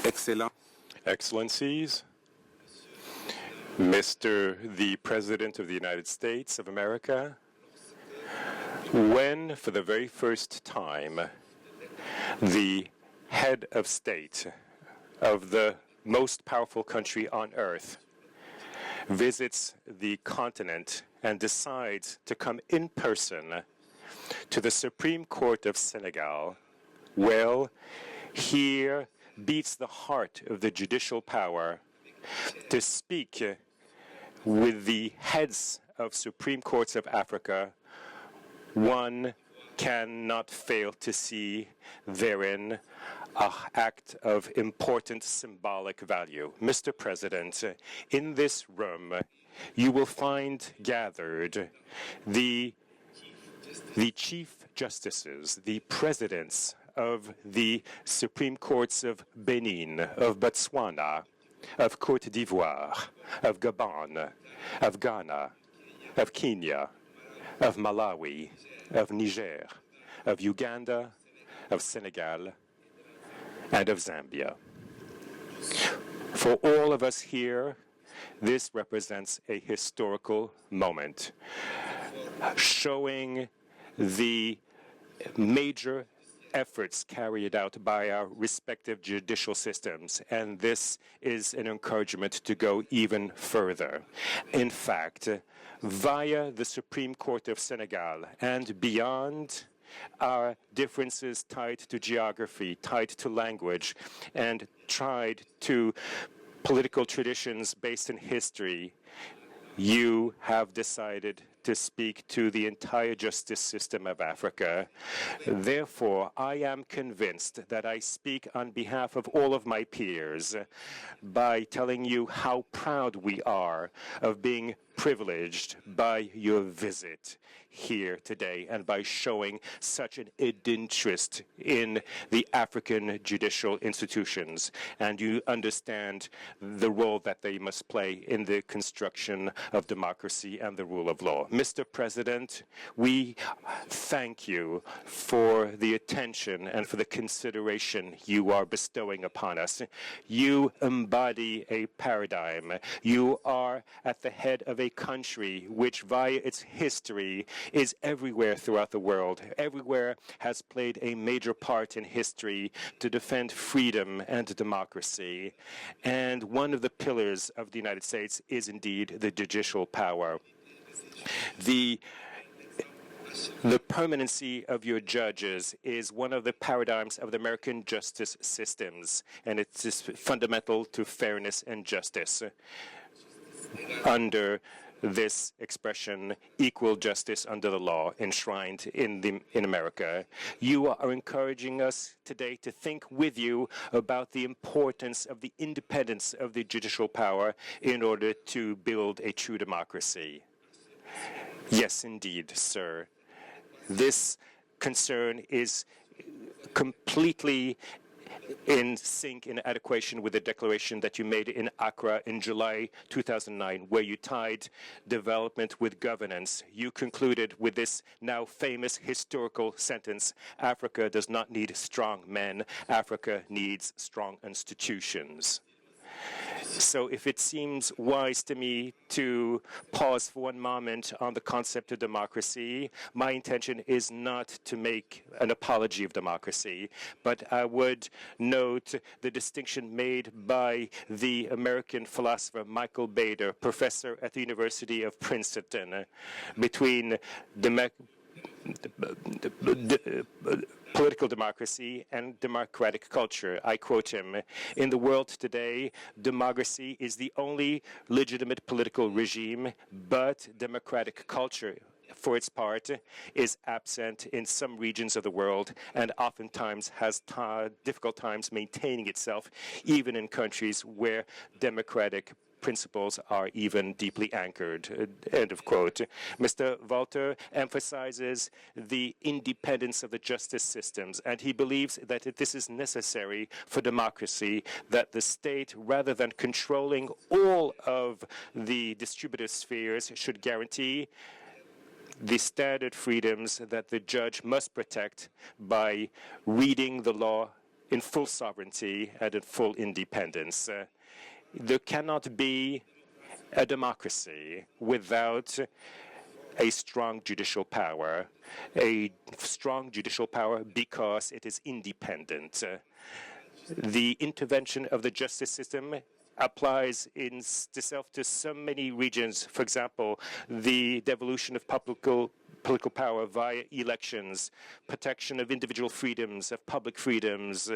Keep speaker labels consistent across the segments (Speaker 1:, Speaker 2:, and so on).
Speaker 1: Excellent.
Speaker 2: Excellencies, Mr. the President of the United States of America, when for the very first time the head of state of the most powerful country on earth visits the continent and decides to come in person to the Supreme Court of Senegal, well, here beats the heart of the judicial power to speak with the heads of Supreme Courts of Africa. One cannot fail to see therein an act of important symbolic value. Mr. President, in this room, you will find gathered the Chief Justices, the presidents of the Supreme Courts of Benin, of Botswana, of Côte d'Ivoire, of Gabon, of Ghana, of Kenya, of Malawi, of Niger, of Uganda, of Senegal, and of Zambia. For all of us here, this represents a historical moment, showing the major efforts carried out by our respective judicial systems, and this is an encouragement to go even further. In fact, via the Supreme Court of Senegal and beyond our differences tied to geography, tied to language, and tied to political traditions based in history, you have decided to speak to the entire justice system of Africa. Therefore, I am convinced that I speak on behalf of all of my peers by telling you how proud we are of being privileged by your visit here today and by showing such an interest in the African judicial institutions. And you understand the role that they must play in the construction of democracy and the rule of law. Mr. President, we thank you for the attention and for the consideration you are bestowing upon us. You embody a paradigm. You are at the head of a country which, via its history, is everywhere throughout the world, everywhere has played a major part in history to defend freedom and democracy. And one of the pillars of the United States is indeed the judicial power. The permanency of your judges is one of the paradigms of the American justice systems, and it is fundamental to fairness and justice. Under this expression, equal justice under the law, enshrined in America. You are encouraging us today to think with you about the importance of the independence of the judicial power in order to build a true democracy. Yes, indeed, sir. This concern is completely in sync, in adequation with the declaration that you made in Accra in July 2009, where you tied development with governance. You concluded with this now famous historical sentence: Africa does not need strong men, Africa needs strong institutions. So if it seems wise to me to pause for one moment on the concept of democracy, my intention is not to make an apology of democracy, but I would note the distinction made by the American philosopher Michael Bader, professor at the University of Princeton, between political democracy and democratic culture. I quote him: "In the world today, democracy is the only legitimate political regime, but democratic culture, for its part, is absent in some regions of the world and oftentimes has difficult times maintaining itself, even in countries where democratic principles are even deeply anchored." End of quote. Mr. Walter emphasizes the independence of the justice systems, and he believes that this is necessary for democracy, that the state, rather than controlling all of the distributive spheres, should guarantee the standard freedoms that the judge must protect by reading the law in full sovereignty and in full independence. There cannot be a democracy without a strong judicial power. A strong judicial power because it is independent. The intervention of the justice system applies in itself to so many regions. For example, the devolution of political power via elections, protection of individual freedoms, of public freedoms,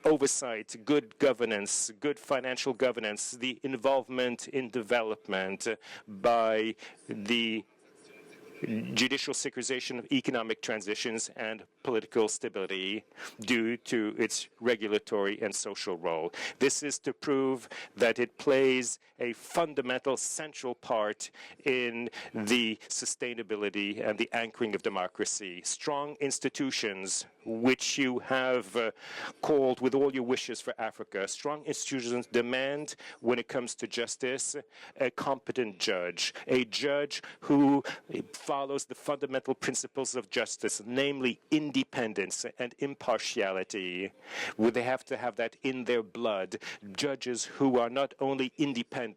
Speaker 2: oversight, good governance, good financial governance, the involvement in development by the judicial securitization of economic transitions and political stability due to its regulatory and social role. This is to prove that it plays a fundamental, central part in the sustainability and the anchoring of democracy. Strong institutions, which you have called with all your wishes for Africa. Strong institutions demand, when it comes to justice, a competent judge, a judge who follows the fundamental principles of justice, namely independence and impartiality. They have to have that in their blood. Judges who are not only independent,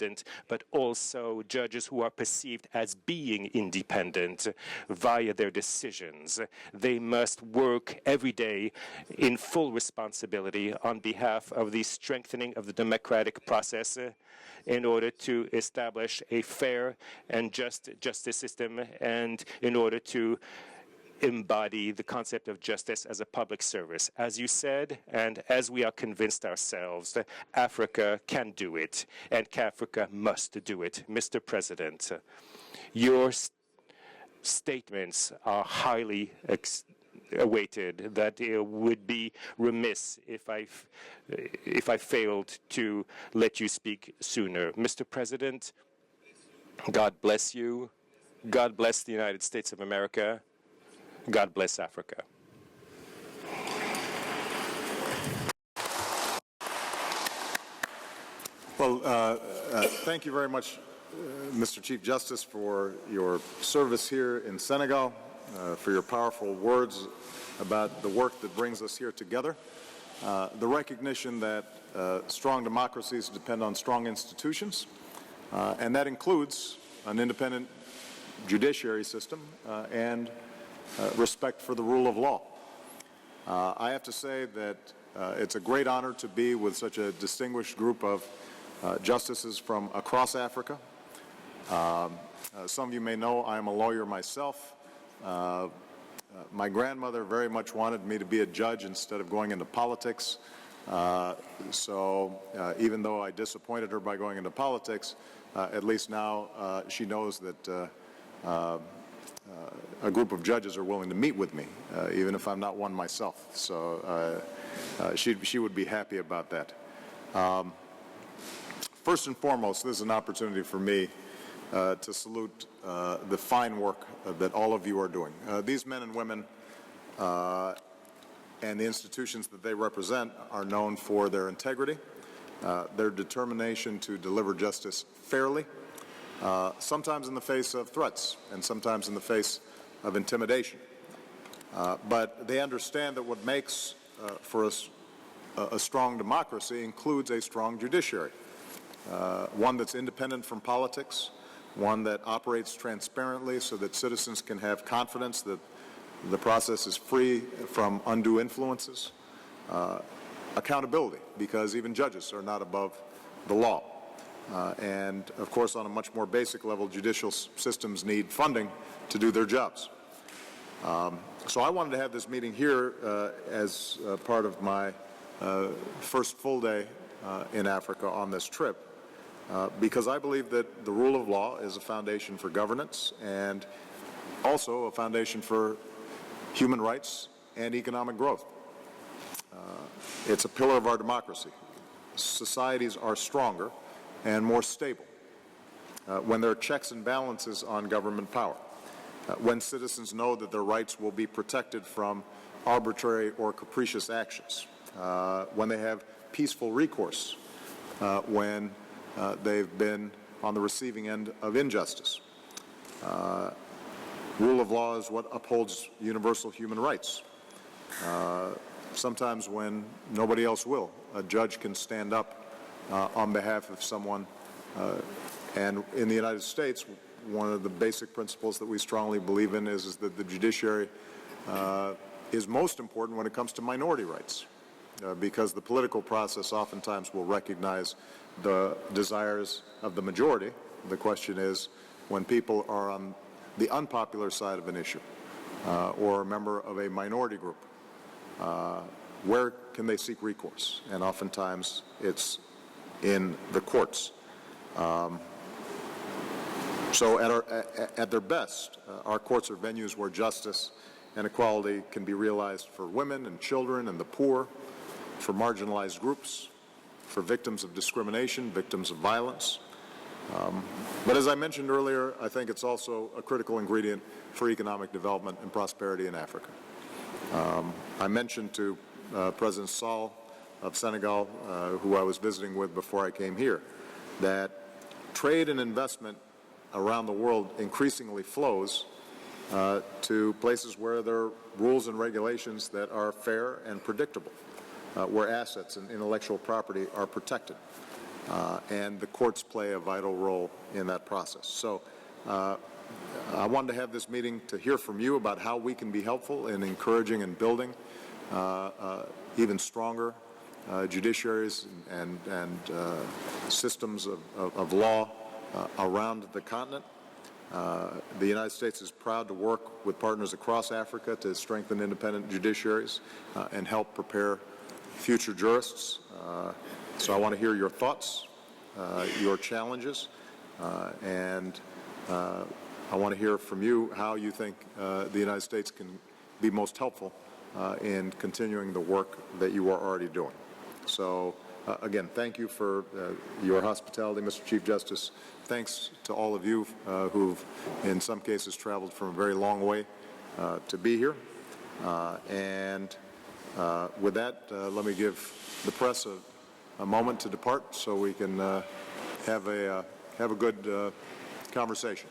Speaker 2: but also judges who are perceived as being independent via their decisions. They must work every day in full responsibility on behalf of the strengthening of the democratic process in order to establish a fair and just justice system and in order to embody the concept of justice as a public service. As you said, and as we are convinced ourselves, that Africa can do it, and Africa must do it. Mr. President, your statements are highly awaited, that it would be remiss if I failed to let you speak sooner. Mr. President, God bless you. God bless the United States of America. God bless Africa.
Speaker 1: Well, thank you very much, Mr. Chief Justice, for your service here in Senegal, for your powerful words about the work that brings us here together, the recognition that strong democracies depend on strong institutions, and that includes an independent judiciary system and respect for the rule of law. I have to say that it's a great honor to be with such a distinguished group of justices from across Africa. Some of you may know I am a lawyer myself. My grandmother very much wanted me to be a judge instead of going into politics. So even though I disappointed her by going into politics, at least now she knows that a group of judges are willing to meet with me, even if I'm not one myself. So she would be happy about that. First and foremost, this is an opportunity for me to salute the fine work that all of you are doing. These men and women and the institutions that they represent are known for their integrity, their determination to deliver justice fairly, sometimes in the face of threats and sometimes in the face of intimidation. But they understand that what makes for a strong democracy includes a strong judiciary, one that's independent from politics, one that operates transparently so that citizens can have confidence that the process is free from undue influences, accountability, because even judges are not above the law. And of course, on a much more basic level, judicial systems need funding to do their jobs. So I wanted to have this meeting here as part of my first full day in Africa on this trip, because I believe that the rule of law is a foundation for governance and also a foundation for human rights and economic growth. It's a pillar of our democracy. Societies are stronger and more stable when there are checks and balances on government power, when citizens know that their rights will be protected from arbitrary or capricious actions, when they have peaceful recourse, when they've been on the receiving end of injustice. Rule of law is what upholds universal human rights. sometimes when nobody else will, a judge can stand up on behalf of someone. And in the United States, one of the basic principles that we strongly believe in is that the judiciary is most important when it comes to minority rights, because the political process oftentimes will recognize the desires of the majority. The question is, when people are on the unpopular side of an issue or a member of a minority group, where can they seek recourse? And oftentimes it's in the courts. So at their best, our courts are venues where justice and equality can be realized for women and children and the poor, for marginalized groups, for victims of discrimination, victims of violence. But as I mentioned earlier, I think it's also a critical ingredient for economic development and prosperity in Africa. I mentioned to President Sall of Senegal, who I was visiting with before I came here, that trade and investment around the world increasingly flows to places where there are rules and regulations that are fair and predictable, where assets and intellectual property are protected. And the courts play a vital role in that process. So I wanted to have this meeting to hear from you about how we can be helpful in encouraging and building even stronger judiciaries and systems of law around the continent. The United States is proud to work with partners across Africa to strengthen independent judiciaries and help prepare future jurists. So I want to hear your thoughts, your challenges, and I want to hear from you how you think the United States can be most helpful in continuing the work that you are already doing. So again, thank you for your hospitality, Mr. Chief Justice. Thanks to all of you who've, in some cases, traveled from a very long way to be here. And with that, let me give the press a moment to depart so we can have a good conversation.